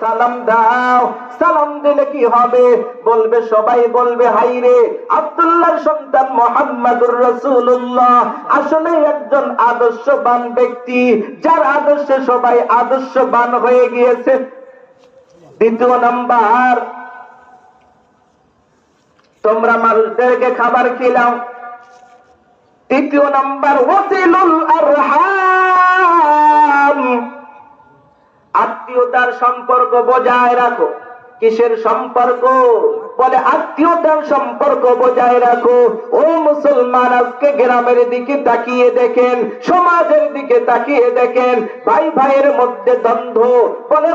সালাম দাও। সালাম দিলে কি হবে? বলবে, সবাই বলবে, হাইরে আব্দুল্লাহর সন্তান মুহাম্মাদুর রাসূলুল্লাহ আসলে একজন আদর্শবান ব্যক্তি, যার আদর্শে সবাই আদর্শবান হয়ে গিয়েছে। দ্বিতীয় নাম্বার, তোমরা মানুষদেরকে খাবার খিলাও। তৃতীয় নাম্বার, ওয়াসিলুল আরহাম, আত্মীয়তার সম্পর্ক বজায় রাখো। কিসের সম্পর্ক? বলে আত্মীয়তার সম্পর্ক বজায় রাখো। ও মুসলমান, আজকে গ্রামের দিকে তাকিয়ে দেখেন, সমাজের দিকে তাকিয়ে দেখেন, ভাই ভাইয়ের মধ্যে দ্বন্দ্ব। বলে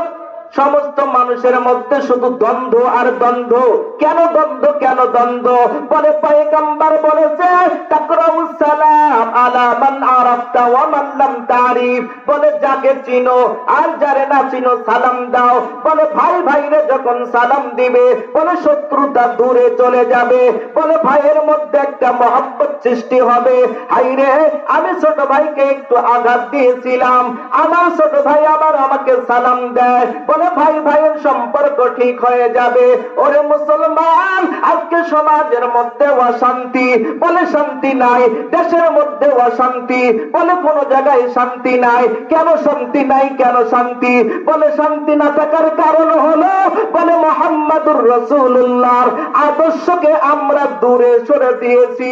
সমস্ত মানুষের মধ্যে শুধু দ্বন্দ্ব আর দ্বন্দ্ব। কেন দ্বন্দ্ব? কেন দ্বন্দ্ব? বলে পয়গম্বর বলেছে, তাকরাউস সালাম আলা মান আরাফতা ওয়া মান লাম তারিফ, বলে যাকে চিনো আর যারে না চিনো সালাম দাও। বলে ভাই ভাইরে যখন সালাম দিবে, বলে শত্রুতা দূরে চলে যাবে। বলে ভাইয়ের মধ্যে একটা মহব্বত সৃষ্টি হবে। হাইরে, আমি ছোট ভাইকে একটু আঘাত দিয়েছিলাম, আমার ছোট ভাই আবার আমাকে সালাম দেয়, বলে ভাই ভাইয়ের সম্পর্ক ঠিক হয়ে যাবে। ওরে মুসলমান, আজকে সমাজের মধ্যে অশান্তি, বলে শান্তি নাই। দেশের মধ্যে অশান্তি, বলে কোন জায়গায় শান্তি নাই। কেন শান্তি নাই? কেন শান্তি? বলে শান্তি না থাকার কারণ হলো, বলে মুহাম্মাদুর রাসূলুল্লাহর আদর্শকে আমরা দূরে সরে দিয়েছি।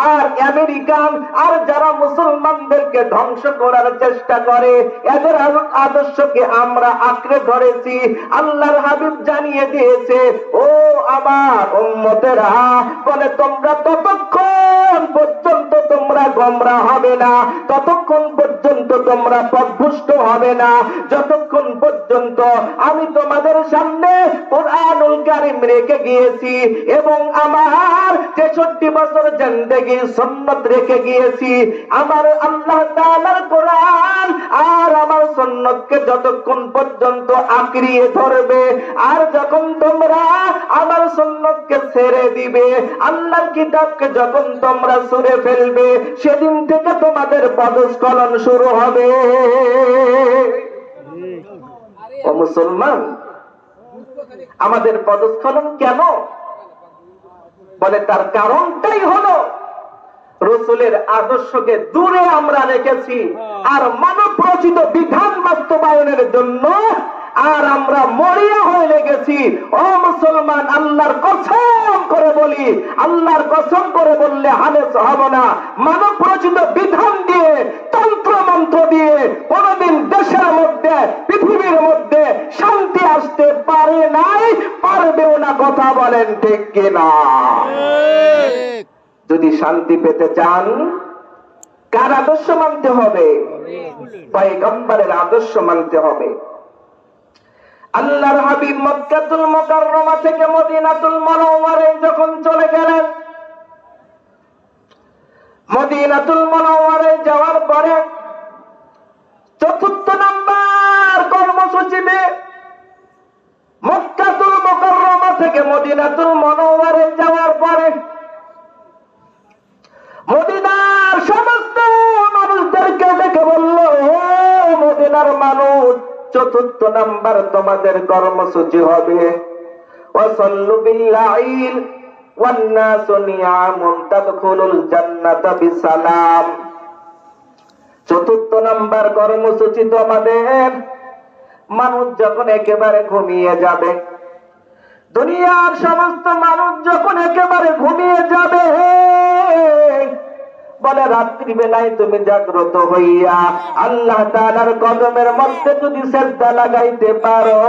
আর আমেরিকান আর যারা মুসলমানদেরকে ধ্বংস করার চেষ্টা করে, এদের আদর্শকে আমরা আঁকড়ে ধরেছি। আল্লাহর হাবিব জানিয়ে দিয়েছে, ও আমার উম্মতেরা, বলে তোমরা ততক্ষণ পর্যন্ত তোমরা গোমরা হবে না, ততক্ষণ পর্যন্ত তোমরা পথভ্রষ্ট হবে না, যতক্ষণ পর্যন্ত আমি তোমাদের সামনে কুরআনুল কারীম রেখে গিয়েছি এবং আমার 63 বছর জিন্দেগি সুন্নাত রেখে গিয়েছি। আমার আল্লাহ তাআলার কোরআন আর আমার সুন্নাতকে যতক্ষণ পর্যন্ত আঁকড়িয়ে ধরবে, আর যখন তোমরা আমার সুন্নাতকে ছেড়ে দিবে, আল্লাহর কিতাবকে যখন তোমরা ছুঁড়ে ফেলবে, সেদিন থেকে তোমাদের পদস্খলন শুরু হবে। ও মুসলমান, আমাদের পদস্খলন কেন? বলে তার কারণটাই হলো রাসূলের আদর্শকে দূরে আমরা রেখেছি, আর মানব রচিত বিধান বাস্তবায়নের জন্য আর আমরা মরিয়া হয়ে লেগেছি। ও মুসলমান, আল্লাহর কসম করে বলি, আল্লাহর কসম করে বললে হালেস হব না, মানব রচিত বিধান দিয়ে, তন্ত্র মন্ত্র দিয়ে কোনদিন দেশের মধ্যে, পৃথিবীর মধ্যে শান্তি আসতে পারে নাই, পারবেও না। কথা বলেন ঠিক কিনা? যদি শান্তি পেতে চান, কার আদর্শ মানতে হবে? পয়গম্বরের আদর্শ মানতে হবে। আল্লাহর হাবিব মক্কাতুল মুকাররমা থেকে মদিনাতুল মুনাওয়ারায় যখন চলে গেলেন, মদিনাতুল মুনাওয়ারায় যাওয়ার পরে 4th নাম্বার কর্মসূচিতে মক্কাতুল মুকাররমা থেকে মদিনাতুল মুনাওয়ারায় যাওয়ার পরে মদিনার সমস্ত মানুষদেরকে ডেকে বলল, ও মদিনার মানুষ, 4th নাম্বার তোমাদের কর্মসূচি হবে ওয়াসাল্লু বিল্লাইল ওয়ান নাসু নিয়ামুন তাদখুলুল জান্নাতা বিসালাম। 4th নাম্বার কর্মসূচি তোমাদের, মানুষ যখন একেবারে ঘুমিয়ে যাবে, দুনিয়ার সমস্ত মানুষ যখন একেবারে ঘুমিয়ে যাবে, বলে রাত্রি বেলায় তুমি জাগ্রত হইয়া আল্লাহ তাআলার কদমের মধ্যে যদি সিজদা লাগাইতে পারো,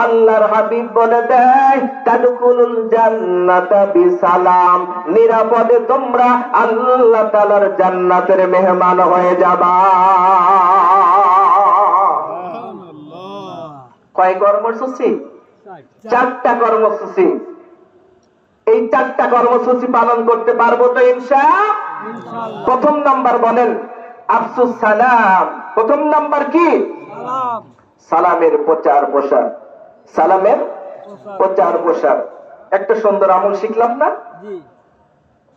আল্লাহর হাবিব বলে দেয়, তাদখুলুল জান্নাতা বিসালাম, নিরাপদে তোমরা আল্লাহ তাআলার জান্নাতের মেহমান হয়ে যাবা। কয় কর্মসূচি? 4টা কর্মসূচি। এই 4টা কর্মসূচি পালন করতে পারবো তো ইনশাআল্লাহ? 1ম নাম্বার বলেন আফসুস সালাম। 1ম নাম্বার কি? সালামের প্রচার প্রসার। সালামের প্রচার প্রসার। একটা সুন্দর আমল শিখলাম না?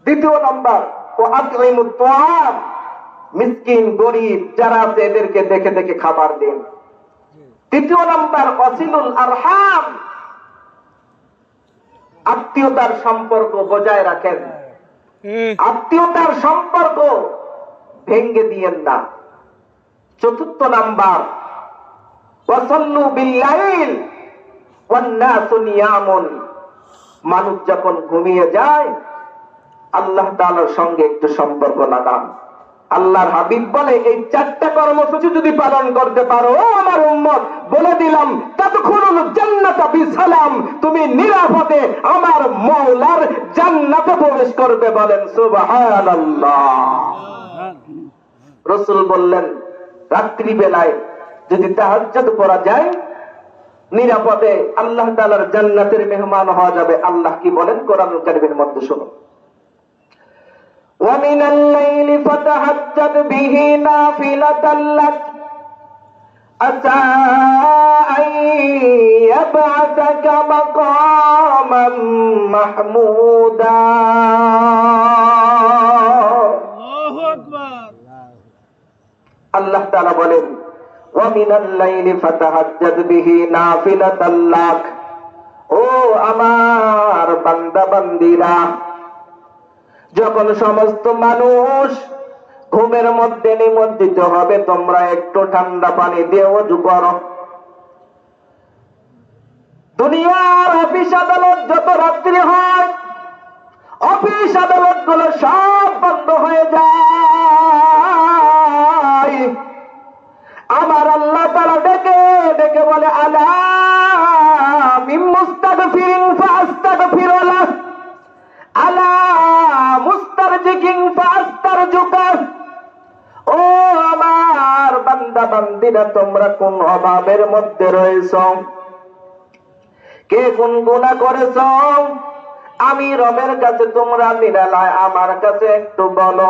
2য় নাম্বার, ওয়াতিমুত তাআম, মিসকিন গরীব যারা আছে এদেরকে দেখে দেখে খাবার দিন। তৃতীয় নাম্বার ওয়াসিলুল আরহাম, আত্মীয়তার সম্পর্ক বজায় রাখেন, আত্মীয়তার সম্পর্ক ভেঙ্গে দিয়েন না। চতুর্থ নাম্বার ওয়াসাল্লু বিল্লাইল ওয়ান নাসু নিয়ামুন, মানুষ যখন ঘুমিয়ে যায় আল্লাহ তাআলার সঙ্গে একটু সম্পর্ক লাগান। আল্লাহর হাবিব বলে এই চারটা কর্মসূচি যদি পালন করতে পারো ও আমার উম্মত, বলে দিলাম তাদখুলুল জান্নাতা বিসালাম, তুমি নিরাপদে আমার মাওলার জান্নাতে প্রবেশ করবে। বলেন সুবহানাল্লাহ। রাসূল বললেন রাত্রি বেলায় যদি তাহাজ্জুদ পড়া যায় নিরাপদে আল্লাহ তাআলার জান্নাতের মেহমান হওয়া যাবে। আল্লাহ কি বলেন কোরআনুল কারীমের মধ্যে শুনুন, وَمِنَ اللَّيْلِ فَتَهَجَّدْ بِهِ نَافِلَةً لَكَ عَسَىٰ أَن يَبْعَثَكَ مَقَامًا مَحْمُودًا। আল্লাহু আকবার। আল্লাহ তাআলা বলেন وَمِنَ اللَّيْلِ فَتَهَجَّدْ بِهِ نَافِلَةً لَكَ, ও আমার বান্দা বান্দীরা, যখন সমস্ত মানুষ ঘুমের মধ্যে নিমজ্জিত হবে তোমরা একটু ঠান্ডা পানি দিয়ে ওযু করো। দুনিয়ার অফিস আদালত যত রাত্রি হয় অফিস আদালত গুলো সব বন্ধ হয়ে যায়। আমার আল্লাহ তাআলা ডেকে ডেকে বলে আলা মিন মুস্তাগফিরিন ফাস্তাগফিরু লাহ, আলা মুস্তারজিকিন ফাস্তারজুকা, ও আমার বান্দা বান্দীরা তোমরা কোন অভাবের মধ্যে রয়েছো, কে কোন গুনাহ করেছো, আমি রবের কাছে তোমরা নিরালায় আমার কাছে একটু বলো।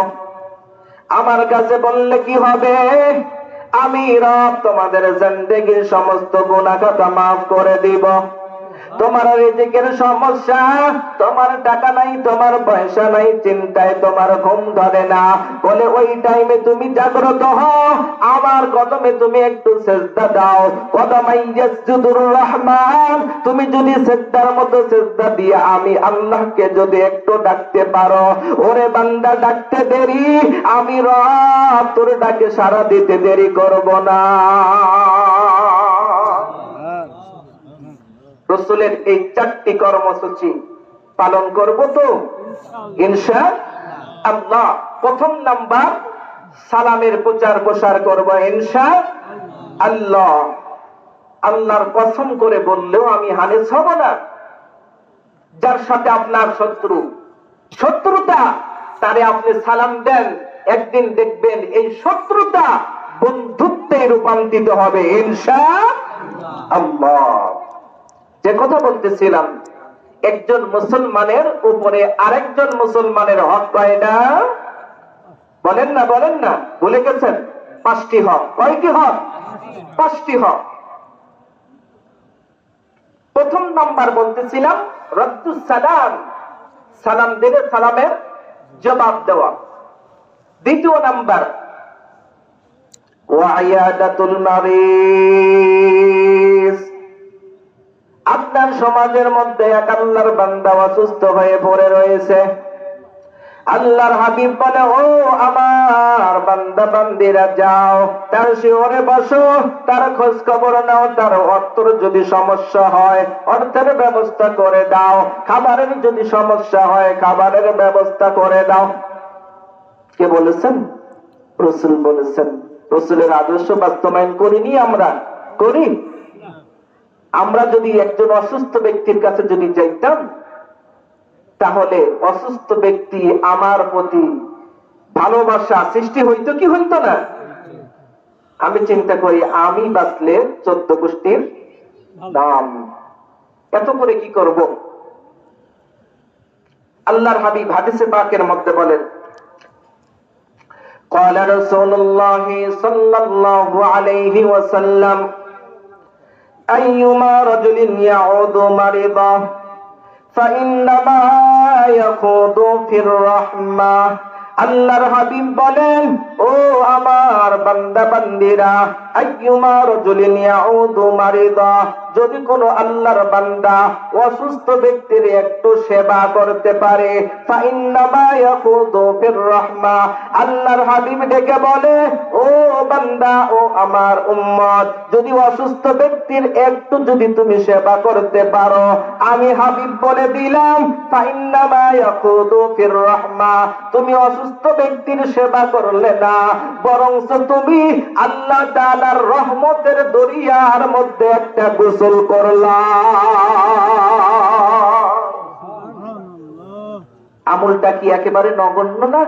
আমার কাছে বললে কি হবে, আমি রব তোমাদের জিন্দেগীর সমস্ত গুনাহ খাতা মাফ করে দিব। তোমার রিজিকের সমস্যা, তোমার টাকা নাই, তোমার পয়সা নাই, চিন্তায় তোমার ঘুম ধরে না, বলে ওই টাইমে তুমি জাগ্রত হও, আমার কদমে তুমি একটু সিজদা দাও। কদমাই ইয়াসজুদুর রহমান, তুমি যদি সিজদার মতো সিজদা দিয়ে আমি আল্লাহকে যদি একটু ডাকতে পারো, ওরে বান্দা ডাকতে দেরি, আমি রব তোর ডাকে সাড়া দিতে দেরি করব না। রাসূলের এই চারটি কর্মসূচি পালন করব তো ইনশাআল্লাহ। প্রথম নাম্বার সালামের প্রচার প্রসার করব ইনশাআল্লাহ। আল্লাহর কসম করে বললেও আমি হানেস হব না। যার সাথে আপনার শত্রুতা তারে আপনি সালাম দেন, একদিন দেখবেন এই শত্রুতা বন্ধুত্বে রূপান্তরিত হবে ইনশাআল্লাহ। যে কথা বলতেছিলাম, একজন মুসলমানের উপরে আরেকজন মুসলমানের হক কয়টা? বলেন না বলেন না, ভুলে গেছেন? 5টি হক। কয়টি হক? 5টি হক। প্রথম নাম্বার বলতেছিলাম রদ্দুস সালাম, সালাম দিলে সালামের জবাব দেওয়া। দ্বিতীয় নাম্বার ওয়াইয়াদাতুল মারিজ, আপনার সমাজের মধ্যে এক আল্লাহর বান্দা অসুস্থ হয়ে পড়ে রয়েছে, আল্লাহর হাবিব বলে ও আমার বান্দা বান্দিরা যাও তার শিওরে বসো, তার খোঁজ খবর নাও, তার অর্থের যদি সমস্যা হয় অর্থের ব্যবস্থা করে দাও, খাবারের যদি সমস্যা হয় খাবারের ব্যবস্থা করে দাও। কে বলেছেন? রাসূল বলেছেন। রাসূলের আদর্শ বাস্তবায়ন করিনি আমরা? করি। আমরা যদি একজন অসুস্থ ব্যক্তির কাছে যদি যাইতাম তাহলে অসুস্থ ব্যক্তি আমার প্রতি ভালোবাসা সৃষ্টি হইতো কি হইতো না? আমি চিন্তা করি আমি বাঁচলে 14 গোষ্ঠীর নাম, এত করে কি করব? আল্লাহর হাবিব হাদিসে পাকের মধ্যে বলেন قال رسول الله صلى الله عليه وسلم أيما رجل يعود مريضا فإنما يخوض في الرحمة। আল্লাহর হাবিব বলেন ও আমার বান্দা বান্দিরা, আইয়ুমা রাজুলিন ইয়াউদু মারিদা, যদি কোনো আল্লাহর বান্দা অসুস্থ ব্যক্তির একটু সেবা করতে পারে, ফাইন্নামা ইয়াকুদু ফির রাহমা, আল্লাহর হাবিব ডেকে বলে, ও বান্দা, ও আমার উম্মত, যদি অসুস্থ ব্যক্তির একটু যদি তুমি সেবা করতে পারো, আমি হাবিব বলে দিলাম, ফাইন্নামা ইয়াকুদু ফির রাহমা, তুমি অসুস্থ ব্যক্তির সেবা করলে না, বরং তুমি আল্লাহ তাআলার রহমতের দরিয়ার মধ্যে একটা গোসল করলা। আমলটা কি একেবারে নগণ্য না?